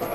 Hi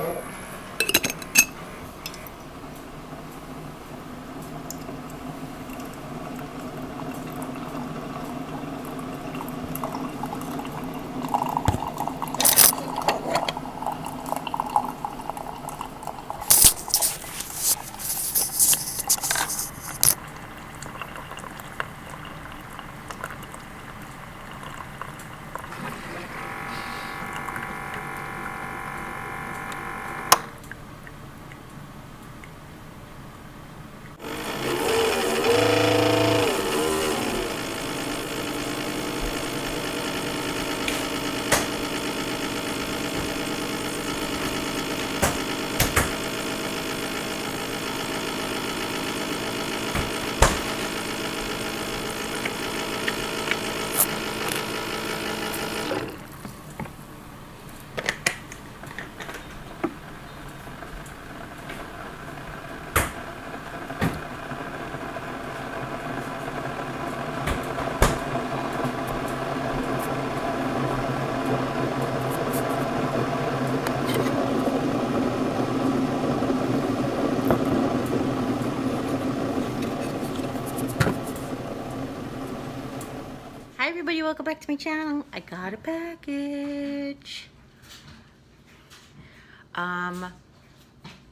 everybody, welcome back to my channel. I got a package.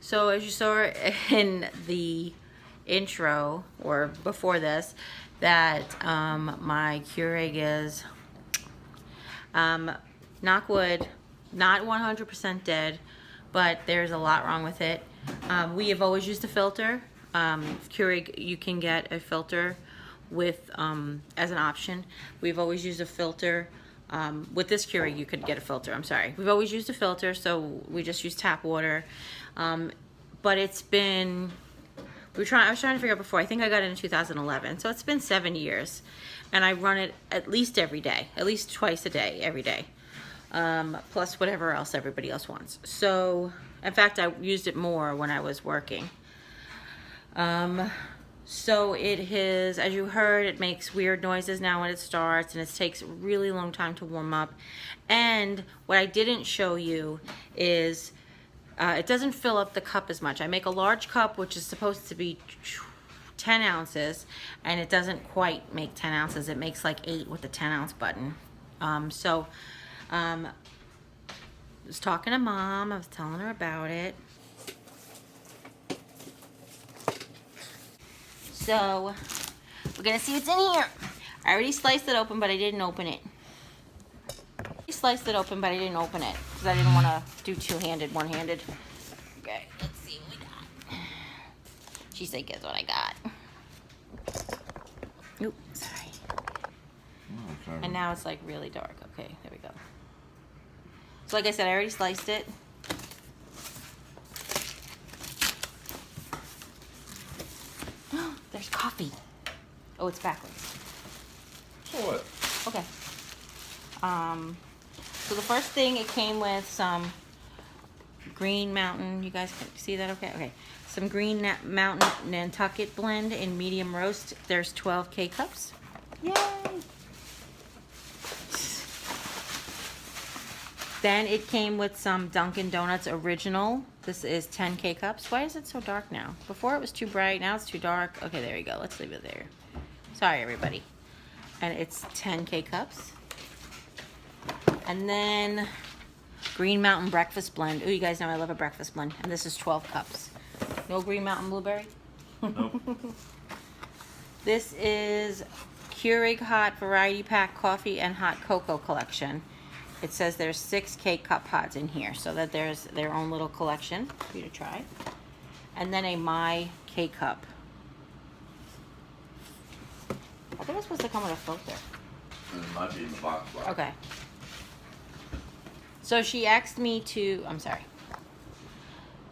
So as you saw in the intro, or before this, that my Keurig is, knock wood, not 100% dead, but there's a lot wrong with it. We have always used a filter. Keurig, you can get a filter with as an option. We've always used a filter. With this Keurig you could get a filter, I'm sorry. We've always used a filter, so we just use tap water. But it's been, I was trying to figure out before, I think I got it in 2011, so it's been 7 years. And I run it at least every day, at least twice a day, every day. Plus whatever else everybody else wants. So, in fact, I used it more when I was working. So it is, as you heard, it makes weird noises now when it starts, and it takes a really long time to warm up. And what I didn't show you is it doesn't fill up the cup as much. I make a large cup, which is supposed to be 10 ounces, and it doesn't quite make 10 ounces. It makes like 8 with the 10-ounce button. I was talking to Mom. I was telling her about it. So, we're gonna see what's in here. I already sliced it open, but I didn't open it. Because I didn't want to do two-handed, one-handed. Okay, let's see what we got. She said, guess what I got. Oop, sorry. Oh, and now it's like really dark. Okay, there we go. So like I said, I already sliced it. There's coffee. Oh, it's backwards. So what? Okay. So the first thing, it came with some Green Mountain. You guys can see that okay? Okay. Some Green Mountain Nantucket blend in medium roast. There's 12 K-cups. Yay! Then it came with some Dunkin' Donuts Original. This is 10 K-cups. Why is it so dark now? Before it was too bright, now it's too dark. Okay, there you go. Let's leave it there. Sorry, everybody. And it's 10 K-cups. And then Green Mountain Breakfast Blend. Oh, you guys know I love a breakfast blend. And this is 12 cups. No Green Mountain Blueberry? Nope. This is Keurig Hot Variety Pack Coffee and Hot Cocoa Collection. It says there's 6 K-cup pods in here, so that there's their own little collection for you to try. And then a My K-cup. I think it's supposed to come with a filter. It might be in the box. Okay. So she asked me to, I'm sorry.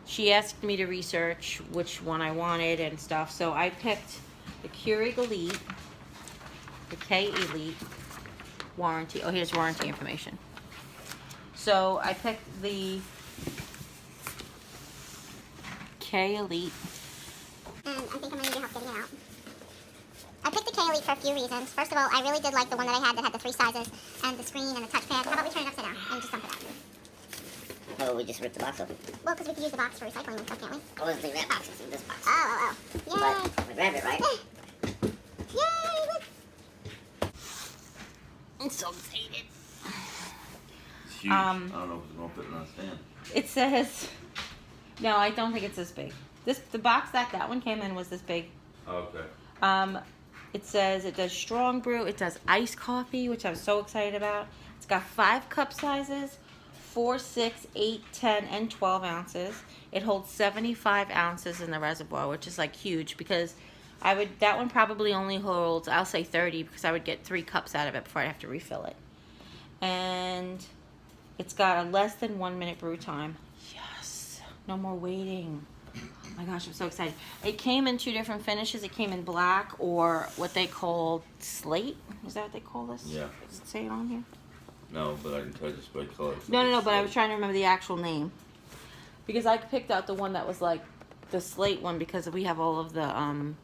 She asked me to research which one I wanted and stuff. So I picked the Keurig Elite, the K Elite, warranty. Oh, here's warranty information. So I picked the K Elite. And I think I'm going to need your help getting it out. I picked the K Elite for a few reasons. First of all, I really did like the one that I had that had the 3 sizes and the screen and the touchpad. How about we turn it upside down and just dump it out? Oh, we just ripped the box open. Well, because we could use the box for recycling and stuff, can't we? Oh, it's the red box. It's in this box. Oh. Yay! But we grabbed it, right? Yay! Look. I'm so excited. It's huge. I don't know if it's gonna fit in that stand. It says, no, I don't think it's this big. The box that one came in was this big. Oh, okay. It says it does strong brew. It does iced coffee, which I'm so excited about. It's got 5 cup sizes, 4, 6, 8, 10, and 12 ounces. It holds 75 ounces in the reservoir, which is like huge because that one probably only holds, I'll say 30 because I would get 3 cups out of it before I have to refill it. And it's got a less than 1 minute brew time. Yes, no more waiting. Oh my gosh, I'm so excited. It came in 2 different finishes. It came in black or what they call slate. Is that what they call this? Yeah. Does it say it on here? No, but I can tell you just by color. No, but I was trying to remember the actual name. Because I picked out the one that was like the slate one because we have all of the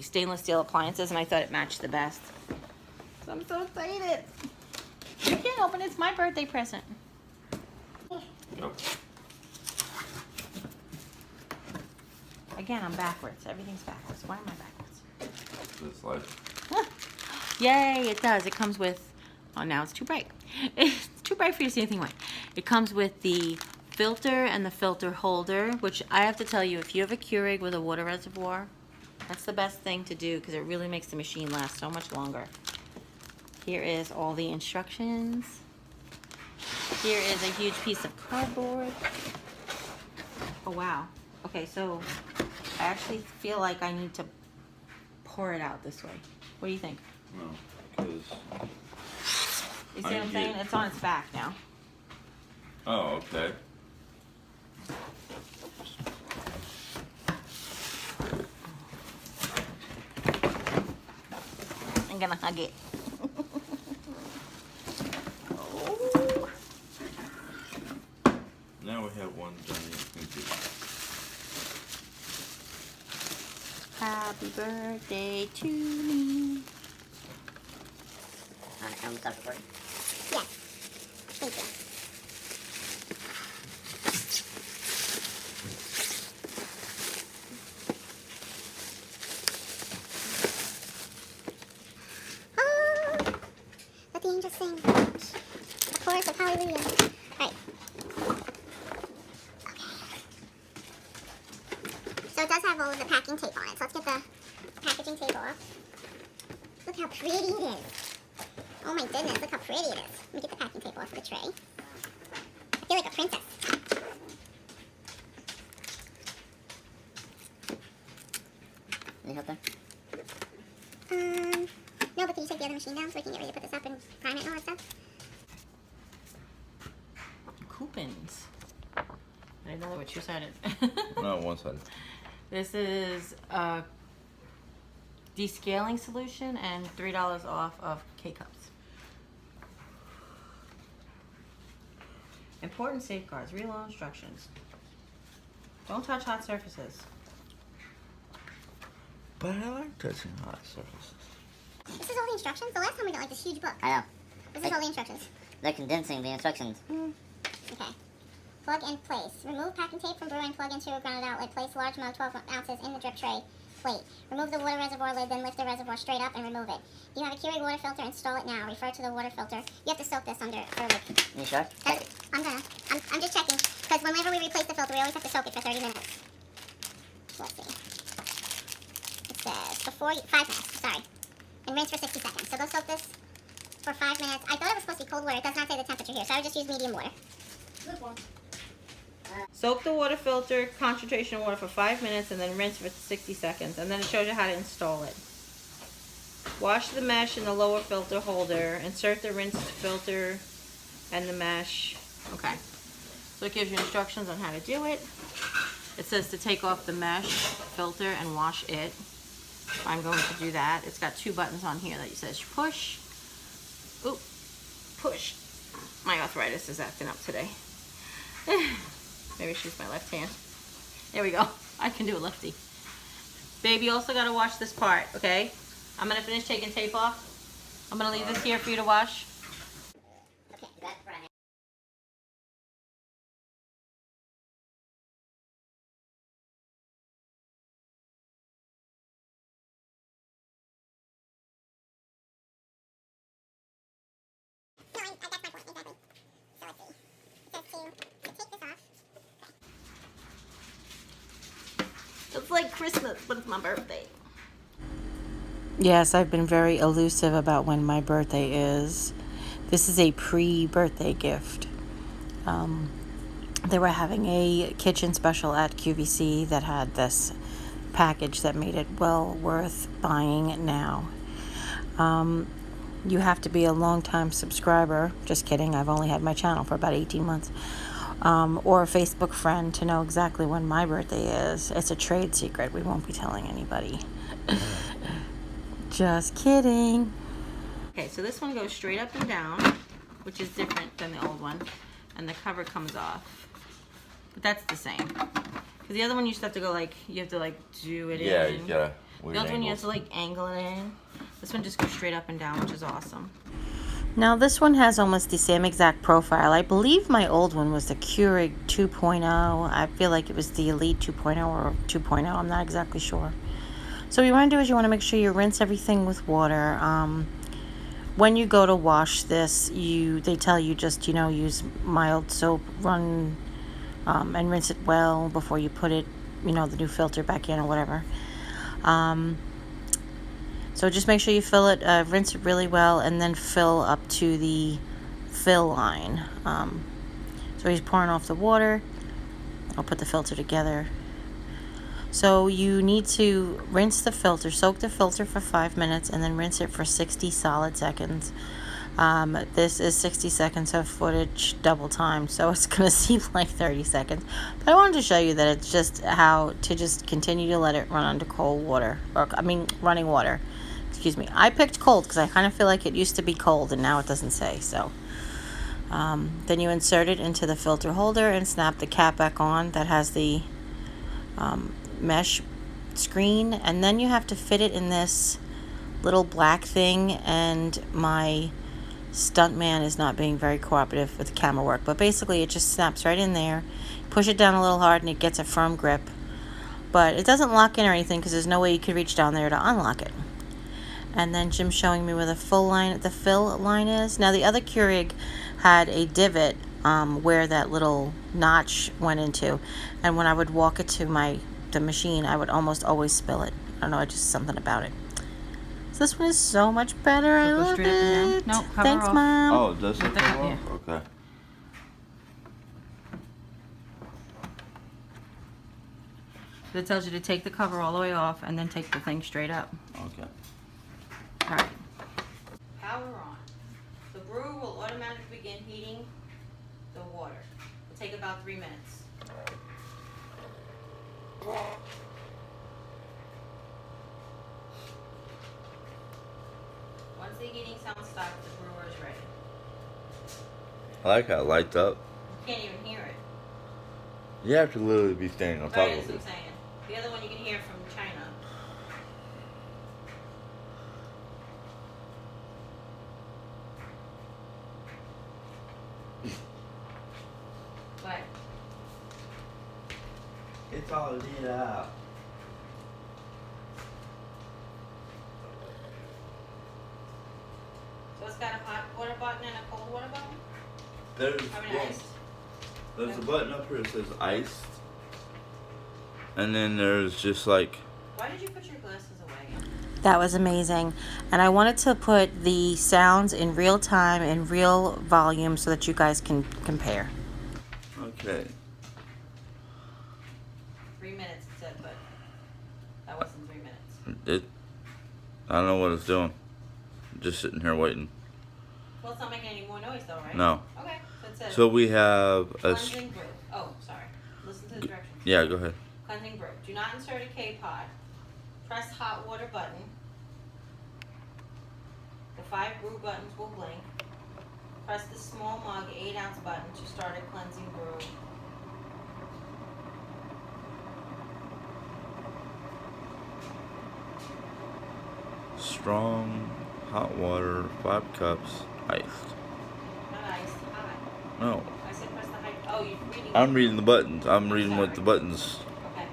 stainless steel appliances and I thought it matched the best. So I'm so excited. You can't open it. It's my birthday present. Nope. Again, I'm backwards. Everything's backwards. Why am I backwards? This life. Yay, it does. It comes with, oh, now it's too bright. It's too bright for you to see anything white. It comes with the filter and the filter holder, which I have to tell you, if you have a Keurig with a water reservoir, that's the best thing to do because it really makes the machine last so much longer. Here is all the instructions. Here is a huge piece of cardboard. Oh, wow. Okay, so I actually feel like I need to pour it out this way. What do you think? No, because. You see what I'm saying? It's on its back now. Oh, okay. I'm gonna hug it. Now we have one giant computer. Happy birthday to me. Alright, I'm stop recording. Yes. Thank you. Oh, let the angels sing. A chorus of hallelujah. Right. So it does have all of the packing tape on it. So let's get the packaging tape off. Look how pretty it is. Oh my goodness, look how pretty it is. Let me get the packing tape off the tray. I feel like a princess. Any help there? No, but can you take the other machine down so we can get ready to put this up and prime it and all that stuff? Coupons. I didn't know they were two-sided. No, one side. This is a descaling solution and $3 off of K-Cups. Important safeguards, real instructions. Don't touch hot surfaces. But I like touching hot surfaces. This is all the instructions? The last time we got like this huge book. I know. This is all the instructions. They're condensing the instructions. Okay. Plug and place. Remove packing tape from brewer and plug into a grounded outlet. Place large mug 12 ounces in the drip tray. Wait. Remove the water reservoir lid, then lift the reservoir straight up and remove it. You have a Keurig water filter, install it now. Refer to the water filter. You have to soak this under for like... You sure? I'm just checking. Because whenever we replace the filter, we always have to soak it for 30 minutes. Let's see. It says 5 minutes, sorry. And rinse for 60 seconds. So go soak this for 5 minutes. I thought it was supposed to be cold water. It does not say the temperature here, so I would just use medium water. Soak the water filter, concentration water for 5 minutes and then rinse for 60 seconds. And then it shows you how to install it. Wash the mesh in the lower filter holder. Insert the rinsed filter and the mesh. Okay. So it gives you instructions on how to do it. It says to take off the mesh filter and wash it. I'm going to do that. It's got 2 buttons on here that says push. Oop. Push. My arthritis is acting up today. Maybe I should use my left hand. There we go. I can do a lefty. Baby, you also got to wash this part, okay? I'm going to finish taking tape off. I'm going to leave this here for you to wash. take this off. It's like Christmas, but it's my birthday. Yes, I've been very elusive about when my birthday is. This is a pre-birthday gift. They were having a kitchen special at QVC that had this package that made it well worth buying now. You have to be a long-time subscriber. Just kidding, I've only had my channel for about 18 months. Or a Facebook friend to know exactly when my birthday is. It's a trade secret. We won't be telling anybody. Just kidding. Okay, so this one goes straight up and down, which is different than the old one. And the cover comes off. But that's the same. Because the other one you just have to go like, you have to like do it in. Yeah, you gotta. The other one you have to like angle it in. This one just goes straight up and down, which is awesome. Now this one has almost the same exact profile. I believe my old one was the Keurig 2.0. I feel like it was the Elite 2.0 or 2.0. I'm not exactly sure. So what you want to do is you want to make sure you rinse everything with water. When you go to wash this, they tell you just, use mild soap, run and rinse it well before you put it, the new filter back in or whatever. So just make sure you fill it, rinse it really well, and then fill up to the fill line. So he's pouring off the water. I'll put the filter together. So you need to rinse the filter, soak the filter for 5 minutes, and then rinse it for 60 solid seconds. This is 60 seconds of footage double time, so it's going to seem like 30 seconds. But I wanted to show you that it's just how to just continue to let it run under cold water, running water. Excuse me. I picked cold because I kind of feel like it used to be cold and now it doesn't say. So then you insert it into the filter holder and snap the cap back on that has the mesh screen, and then you have to fit it in this little black thing, and my stuntman is not being very cooperative with the camera work, but basically it just snaps right in there. Push it down a little hard and it gets a firm grip, but it doesn't lock in or anything because there's no way you could reach down there to unlock it. And then Jim's showing me where the fill line is. Now the other Keurig had a divot where that little notch went into, and when I would walk it to the machine, I would almost always spill it. I don't know, just something about it. So this one is so much better. I love it. No, cover Thanks, off. Mom. Oh, does it the come cup, off? Okay. It tells you to take the cover all the way off and then take the thing straight up. Okay. All right. Power on. The brewer will automatically begin heating the water. It'll take about 3 minutes. Once the heating sound stops, the brewer is ready. I like how it lights up. You can't even hear it. You have to literally be standing on top Right, that's of what it. I'm saying. The other one you can hear from China. What? It's all lit up. So it's got a hot water button and a cold water button? Iced. There's a button up here that says iced. And then there's just like... Why did you put your glasses away? That was amazing. And I wanted to put the sounds in real time, in real volume, so that you guys can compare. Okay. 3 minutes it said, but that wasn't 3 minutes. I don't know what it's doing. Just sitting here waiting. Well, it's not making any more noise though, right? No. Okay, so it says So we have a... cleansing brew. Oh, sorry. Listen to the directions. Yeah, go ahead. Cleansing brew. Do not insert a K-pod. Press hot water button. The 5 brew buttons will blink. Press the small mug 8-ounce button to start a cleansing brew. Strong hot water, 5 cups, iced. Not iced, hot. No, I said press the high. Oh, you're reading. I'm reading the buttons. I'm Oh, reading what sorry. the buttons. Okay.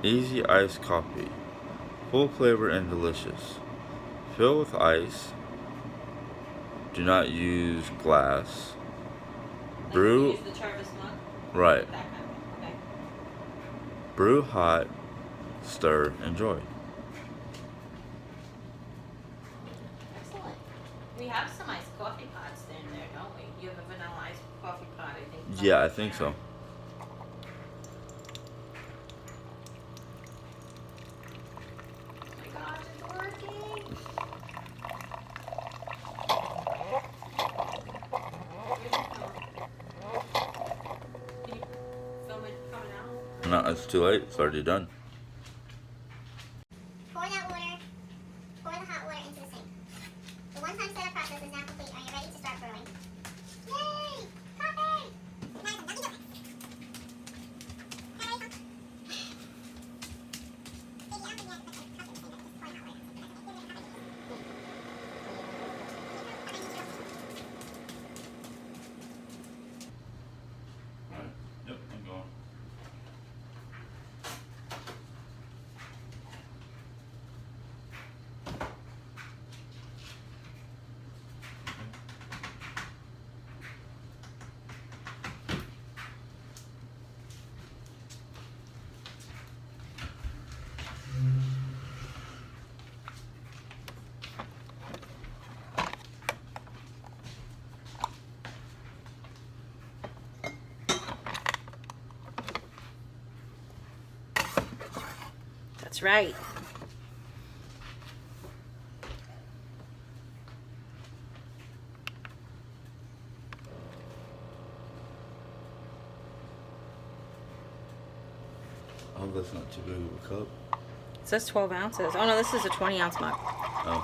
Easy iced coffee. Full flavor and delicious. Fill with ice. Do not use glass. Brew. Use the Travis mug. Right. That kind of, okay. Brew hot, stir, enjoy. Excellent. We have some iced coffee pots in there, don't we? You have a vanilla iced coffee pot, I think. Yeah, I think so. Oh my gosh, it's working. Can you film it coming out? No, it's too late. It's already done. Pour that water, pour the hot water into the sink. The one-time setup process is now complete. Are you ready to start brewing? Yay! Coffee! Alright. Yep, I'm going. That's right. Oh, that's not too big of a cup. It says 12 ounces. Oh no, this is a 20-ounce mug. Oh.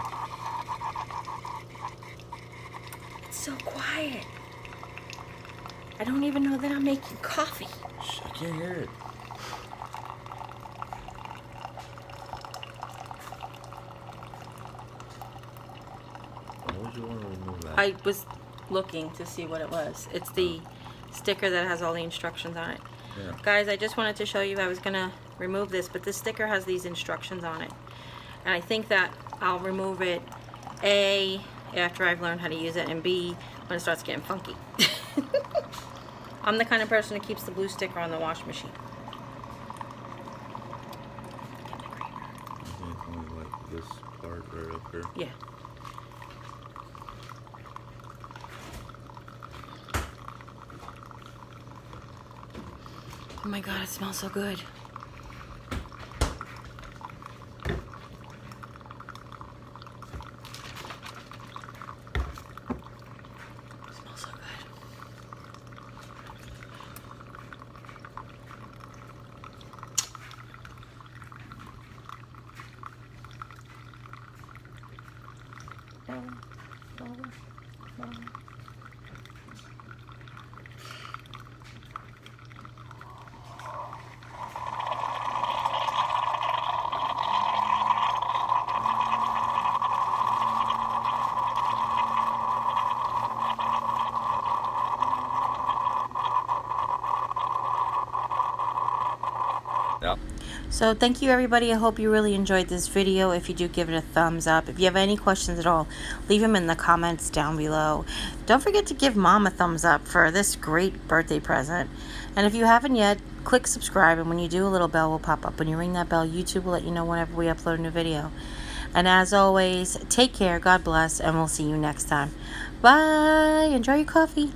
It's so quiet. I don't even know that I'm making coffee. Shh, I can't hear it. Why would you want to remove that? I was looking to see what it was. It's the sticker that has all the instructions on it. Yeah. Guys, I just wanted to show you, I was going to remove this, but this sticker has these instructions on it. And I think that I'll remove it, A, after I've learned how to use it, and B, when it starts getting funky. I'm the kind of person who keeps the blue sticker on the wash machine. I think it's only like this part right up here. Yeah. Oh my god, it smells so good. It smells so good. Yeah. So thank you everybody. I hope you really enjoyed this video. If you do, give it a thumbs up. If you have any questions at all, leave them in the comments down below. Don't forget to give Mom a thumbs up for this great birthday present. And if you haven't yet, click subscribe, and when you do, a little bell will pop up. When you ring that bell, YouTube will let you know whenever we upload a new video. And as always, take care, God bless, and we'll see you next time. Bye. Enjoy your coffee.